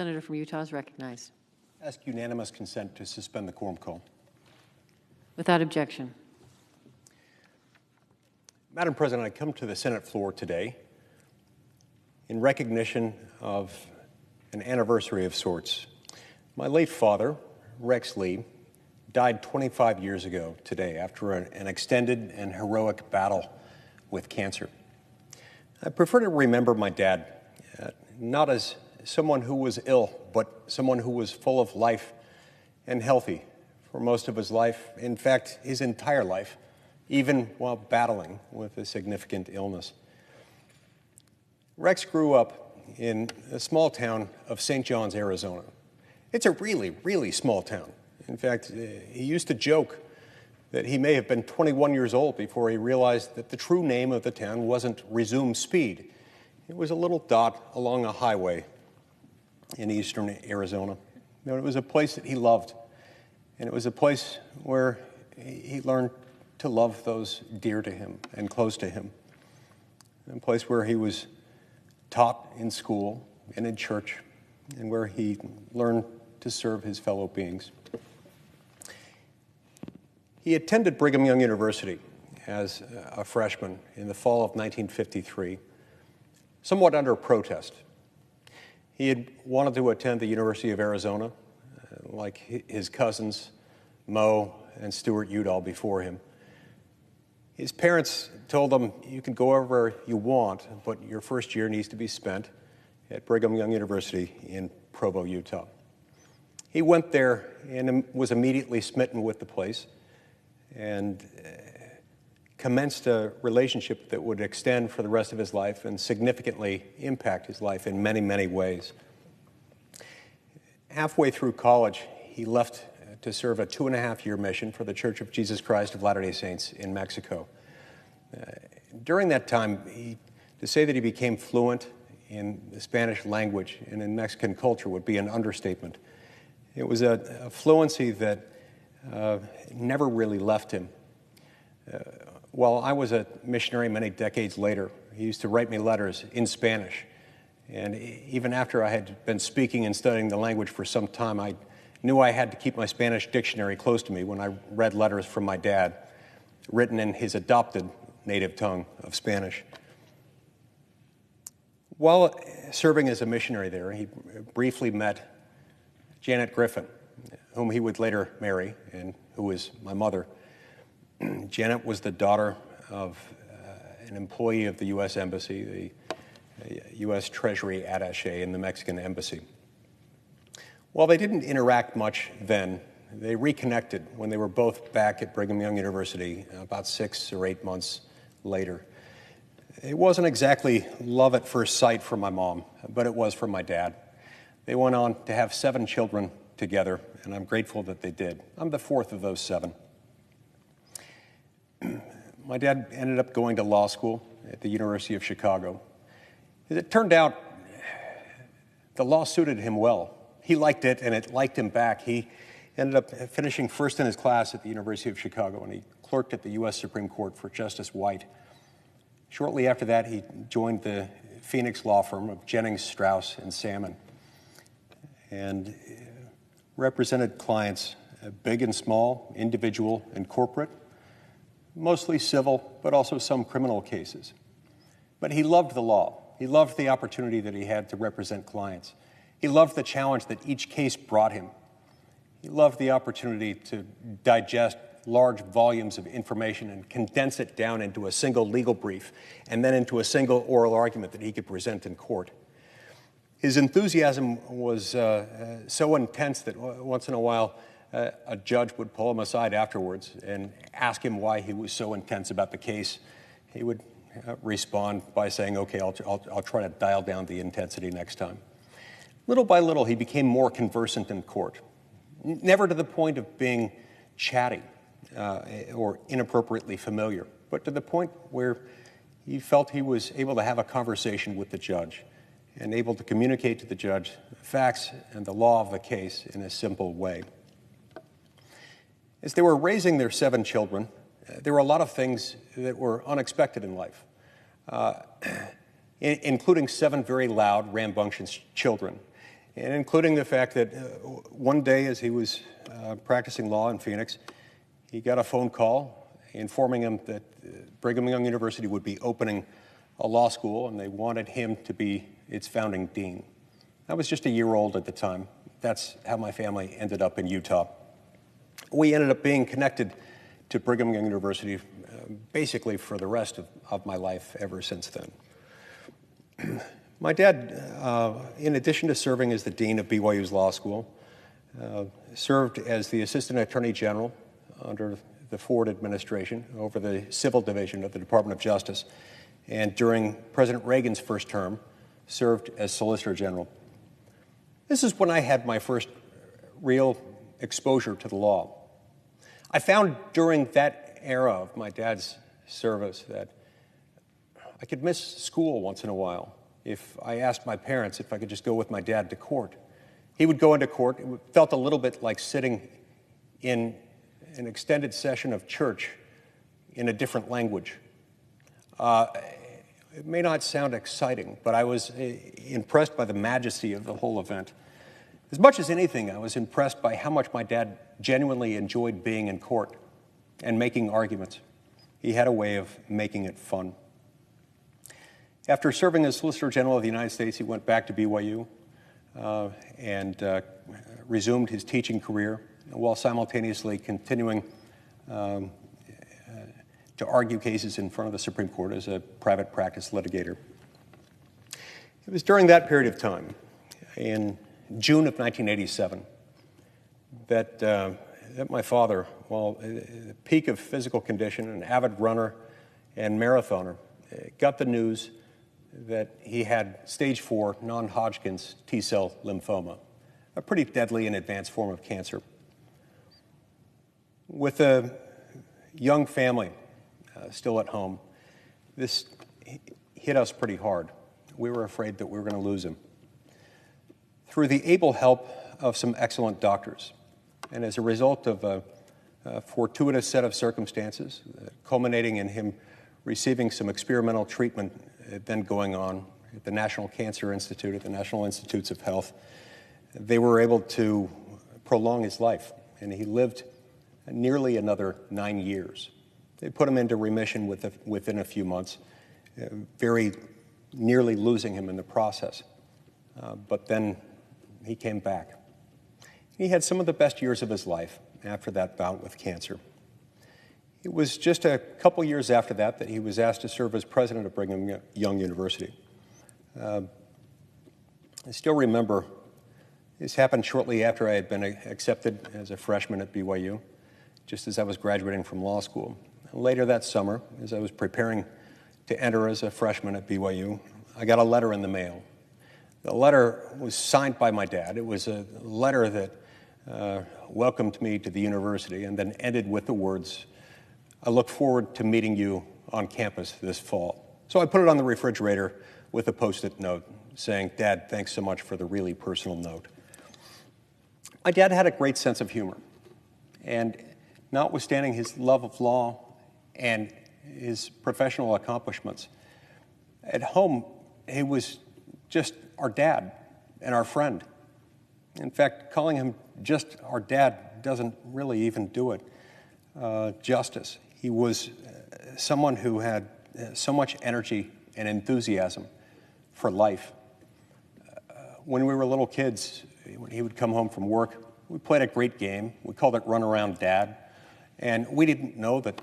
Senator from Utah is recognized. Ask unanimous consent to suspend the quorum call. Without objection. Madam President, I come to the Senate floor today in recognition of an anniversary of sorts. My late father, Rex Lee, died 25 years ago today after an extended and heroic battle with cancer. I prefer to remember my dad, not as someone who was ill, but someone who was full of life and healthy for most of his life, in fact, his entire life, even while battling with a significant illness. Rex grew up in a small town of St. John's, Arizona. It's a really, really small town. In fact, he used to joke that he may have been 21 years old before he realized that the true name of the town wasn't Resume Speed. It was a little dot along a highway in eastern Arizona. It was a place that he loved, and it was a place where he learned to love those dear to him and close to him. A place where he was taught in school and in church, and where he learned to serve his fellow beings. He attended Brigham Young University as a freshman in the fall of 1953, somewhat under protest. He had wanted to attend the University of Arizona, like his cousins, Mo and Stuart Udall before him. His parents told him, you can go wherever you want, but your first year needs to be spent at Brigham Young University in Provo, Utah. He went there and was immediately smitten with the place and commenced a relationship that would extend for the rest of his life and significantly impact his life in many, many ways. Halfway through college, he left to serve a 2.5-year mission for the Church of Jesus Christ of Latter-day Saints in Mexico. During that time, to say that he became fluent in the Spanish language and in Mexican culture would be an understatement. It was a fluency that never really left him. While I was a missionary many decades later, he used to write me letters in Spanish. And even after I had been speaking and studying the language for some time, I knew I had to keep my Spanish dictionary close to me when I read letters from my dad, written in his adopted native tongue of Spanish. While serving as a missionary there, he briefly met Janet Griffin, whom he would later marry, and who was my mother. Janet was the daughter of an employee of the U.S. Embassy, the U.S. Treasury attaché in the Mexican Embassy. While they didn't interact much then, they reconnected when they were both back at Brigham Young University about 6 or 8 months later. It wasn't exactly love at first sight for my mom, but it was for my dad. They went on to have 7 children together, and I'm grateful that they did. I'm the 4th of those 7. My dad ended up going to law school at the University of Chicago. As it turned out, the law suited him well. He liked it, and it liked him back. He ended up finishing first in his class at the University of Chicago, and he clerked at the U.S. Supreme Court for Justice White. Shortly after that, he joined the Phoenix law firm of Jennings, Strauss, and Salmon, and represented clients, big and small, individual and corporate, mostly civil, but also some criminal cases. But he loved the law. He loved the opportunity that he had to represent clients. He loved the challenge that each case brought him. He loved the opportunity to digest large volumes of information and condense it down into a single legal brief and then into a single oral argument that he could present in court. His enthusiasm was so intense that once in a while a judge would pull him aside afterwards and ask him why he was so intense about the case. He would respond by saying, okay, I'll try to dial down the intensity next time. Little by little, he became more conversant in court, never to the point of being chatty or inappropriately familiar, but to the point where he felt he was able to have a conversation with the judge and able to communicate to the judge the facts and the law of the case in a simple way. As they were raising their 7 children, there were a lot of things that were unexpected in life, including 7 very loud, rambunctious children. and including the fact that one day as he was practicing law in Phoenix, he got a phone call informing him that Brigham Young University would be opening a law school, and they wanted him to be its founding dean. I was just a year old at the time. That's how my family ended up in Utah. We ended up being connected to Brigham Young University basically for the rest of my life ever since then. My dad, in addition to serving as the dean of BYU's law school, served as the assistant attorney general under the Ford administration over the civil division of the Department of Justice, and during President Reagan's first term, served as Solicitor General. This is when I had my first real exposure to the law. I found during that era of my dad's service that I could miss school once in a while if I asked my parents if I could just go with my dad to court. He would go into court. It felt a little bit like sitting in an extended session of church in a different language. It may not sound exciting, but I was impressed by the majesty of the whole event. As much as anything, I was impressed by how much my dad genuinely enjoyed being in court and making arguments. He had a way of making it fun. After serving as Solicitor General of the United States, he went back to BYU and resumed his teaching career while simultaneously continuing to argue cases in front of the Supreme Court as a private practice litigator. It was during that period of time, in June of 1987, that my father, while at the peak of physical condition, an avid runner and marathoner, got the news that he had stage 4 non-Hodgkin's T-cell lymphoma, a pretty deadly and advanced form of cancer. With a young family still at home, this hit us pretty hard. We were afraid that we were going to lose him. Through the able help of some excellent doctors, and as a result of a fortuitous set of circumstances, culminating in him receiving some experimental treatment then going on at the National Cancer Institute, at the National Institutes of Health, they were able to prolong his life, and he lived nearly another 9 years. They put him into remission within a few months, very nearly losing him in the process. But then he came back. He had some of the best years of his life after that bout with cancer. It was just a couple years after that he was asked to serve as president of Brigham Young University. I still remember this happened shortly after I had been accepted as a freshman at BYU, just as I was graduating from law school. Later that summer, as I was preparing to enter as a freshman at BYU, I got a letter in the mail. The letter was signed by my dad. It was a letter that welcomed me to the university and then ended with the words, "I look forward to meeting you on campus this fall." So I put it on the refrigerator with a Post-it note saying, "Dad, thanks so much for the really personal note." My dad had a great sense of humor, and notwithstanding his love of law and his professional accomplishments, at home he was just our dad and our friend. In fact, calling him just our dad doesn't really even do it justice. He was someone who had so much energy and enthusiasm for life. When we were little kids, when he would come home from work, we played a great game. We called it Run Around Dad. And we didn't know that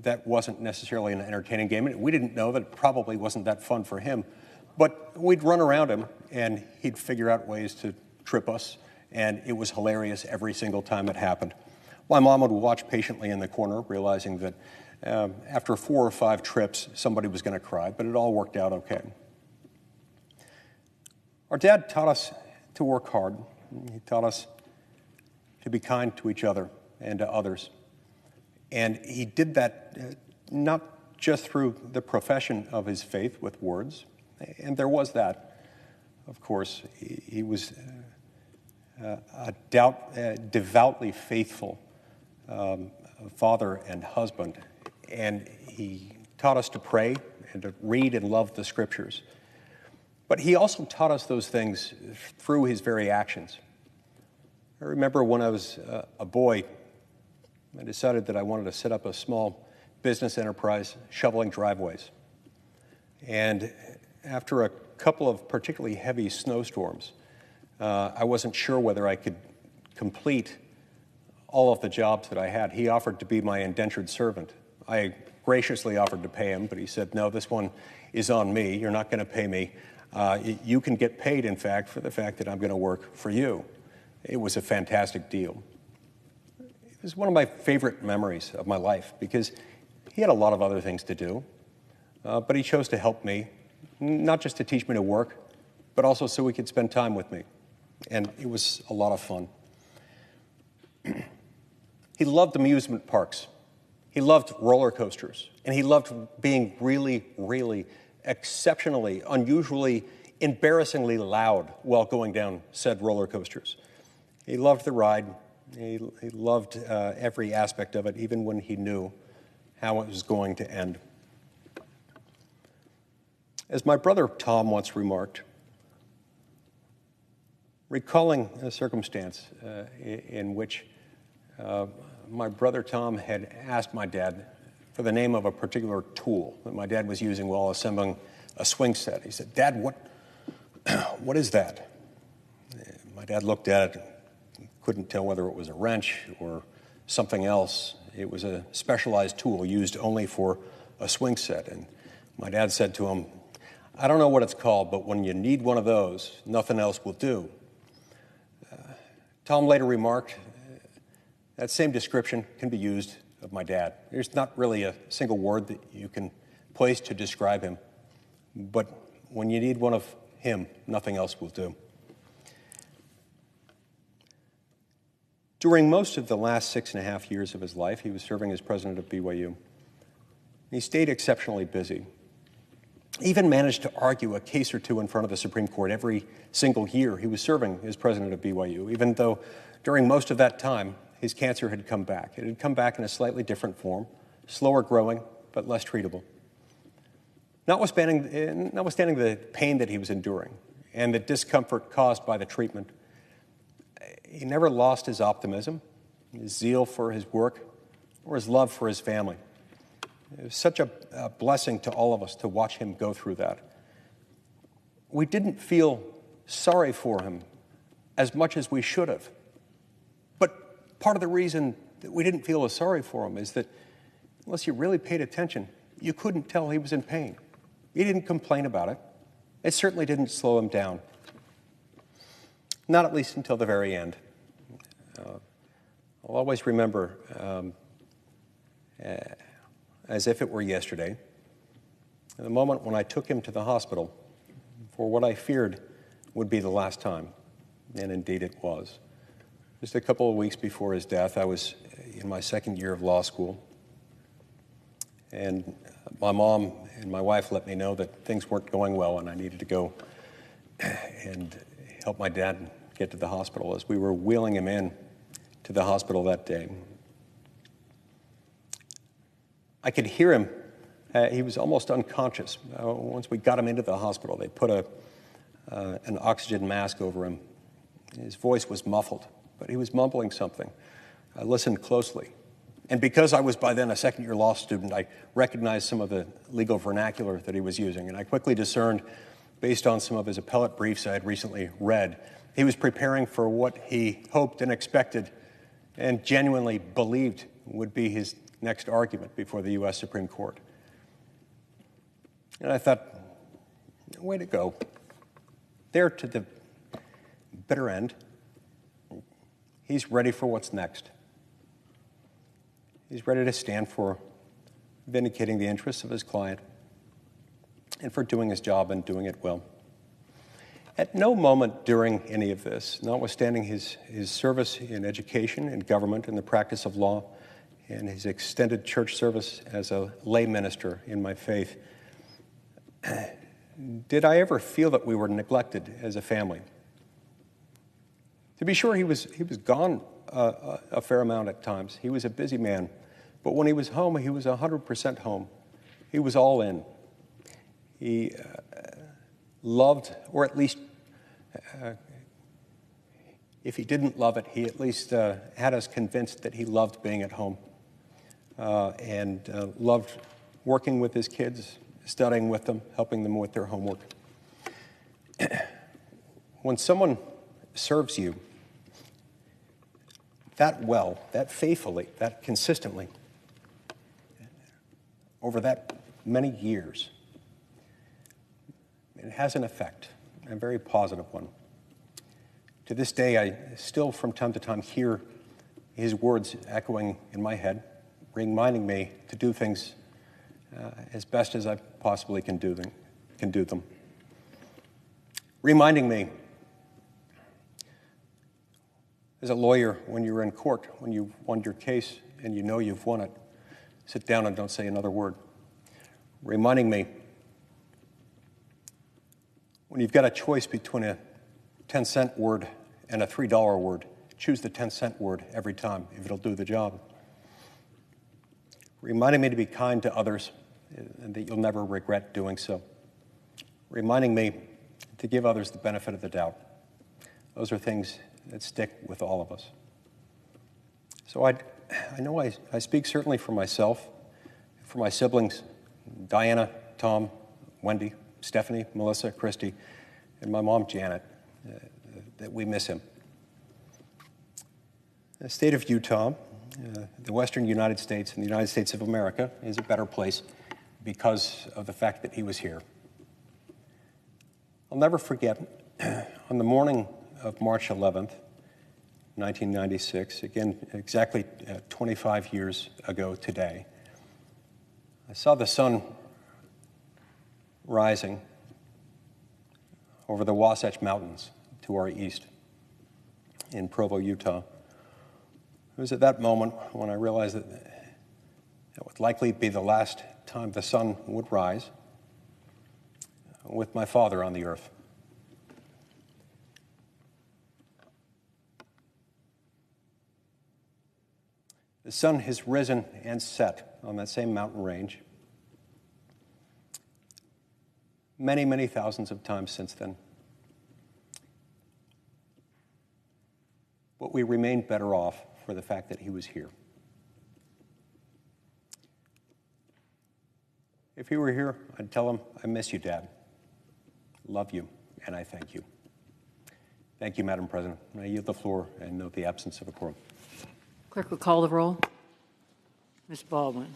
that wasn't necessarily an entertaining game. We didn't know that it probably wasn't that fun for him. But we'd run around him, and he'd figure out ways to trip us, and it was hilarious every single time it happened. My mom would watch patiently in the corner, realizing that after 4 or 5 trips, somebody was going to cry, but it all worked out okay. Our dad taught us to work hard. He taught us to be kind to each other and to others. And he did that not just through the profession of his faith with words, and there was that, of course. He was a devoutly faithful father and husband, and he taught us to pray and to read and love the Scriptures. But he also taught us those things through his very actions. I remember when I was a boy, I decided that I wanted to set up a small business enterprise shoveling driveways. And after a couple of particularly heavy snowstorms, I wasn't sure whether I could complete all of the jobs that I had. He offered to be my indentured servant. I graciously offered to pay him, but he said, no, this one is on me. You're not going to pay me. You can get paid, in fact, for the fact that I'm going to work for you. It was a fantastic deal. It was one of my favorite memories of my life because he had a lot of other things to do, but he chose to help me, not just to teach me to work, but also so he could spend time with me. And it was a lot of fun. He loved amusement parks. He loved roller coasters. And he loved being really, really exceptionally, unusually, embarrassingly loud while going down said roller coasters. He loved the ride. He loved every aspect of it, even when he knew how it was going to end. As my brother Tom once remarked, recalling a circumstance in which my brother Tom had asked my dad for the name of a particular tool that my dad was using while assembling a swing set. He said, "Dad, what is that?" My dad looked at it, couldn't tell whether it was a wrench or something else. It was a specialized tool used only for a swing set. And my dad said to him, "I don't know what it's called, but when you need one of those, nothing else will do." Tom later remarked, that same description can be used of my dad. There's not really a single word that you can place to describe him, but when you need one of him, nothing else will do. During most of the last 6.5 years of his life, he was serving as president of BYU. He stayed exceptionally busy. He even managed to argue a case or two in front of the Supreme Court every single year he was serving as president of BYU, even though during most of that time, his cancer had come back. It had come back in a slightly different form, slower growing, but less treatable. Notwithstanding the pain that he was enduring and the discomfort caused by the treatment, he never lost his optimism, his zeal for his work, or his love for his family. It was such a blessing to all of us to watch him go through that. We didn't feel sorry for him as much as we should have. But part of the reason that we didn't feel as sorry for him is that unless you really paid attention, you couldn't tell he was in pain. He didn't complain about it. It certainly didn't slow him down. Not at least until the very end. I'll always remember, as if it were yesterday, the moment when I took him to the hospital for what I feared would be the last time, and indeed it was. Just a couple of weeks before his death, I was in my second year of law school, and my mom and my wife let me know that things weren't going well and I needed to go and help my dad get to the hospital. As we were wheeling him in to the hospital that day, I could hear him. He was almost unconscious. Once we got him into the hospital, they put an oxygen mask over him. His voice was muffled, but he was mumbling something. I listened closely. And because I was by then a second-year law student, I recognized some of the legal vernacular that he was using. And I quickly discerned, based on some of his appellate briefs I had recently read, he was preparing for what he hoped and expected and genuinely believed would be his next argument before the U.S. Supreme Court. And I thought, way to go. There to the bitter end, he's ready for what's next. He's ready to stand for vindicating the interests of his client and for doing his job and doing it well. At no moment during any of this, notwithstanding his service in education and government and the practice of law and his extended church service as a lay minister in my faith, did I ever feel that we were neglected as a family. To be sure, he was gone a fair amount at times. He was a busy man. But when he was home, he was 100% home. He was all in. He loved, or at least, if he didn't love it, he at least had us convinced that he loved being at home and loved working with his kids, studying with them, helping them with their homework. When someone serves you that well, that faithfully, that consistently, over that many years, it has an effect, a very positive one. To this day, I still from time to time hear his words echoing in my head, reminding me to do things as best as I possibly can do them. Reminding me, as a lawyer, when you're in court, when you've won your case and you know you've won it, sit down and don't say another word. Reminding me, when you've got a choice between a 10-cent word and a $3 word, choose the 10-cent word every time if it'll do the job. Reminding me to be kind to others and that you'll never regret doing so. Reminding me to give others the benefit of the doubt. Those are things that stick with all of us. So I know I speak certainly for myself, for my siblings, Diana, Tom, Wendy, Stephanie, Melissa, Christy, and my mom, Janet, that we miss him. The state of Utah, the western United States and the United States of America is a better place because of the fact that he was here. I'll never forget, on the morning of March 11th, 1996, again, exactly 25 years ago today, I saw the sun rising over the Wasatch Mountains to our east in Provo, Utah. It was at that moment when I realized that it would likely be the last time the sun would rise with my father on the earth. The sun has risen and set on that same mountain range many, many thousands of times since then. But we remained better off for the fact that he was here. If he were here, I'd tell him, I miss you, Dad. Love you, and I thank you. Thank you, Madam President. I yield the floor and note the absence of a quorum. Clerk will call the roll. Ms. Baldwin.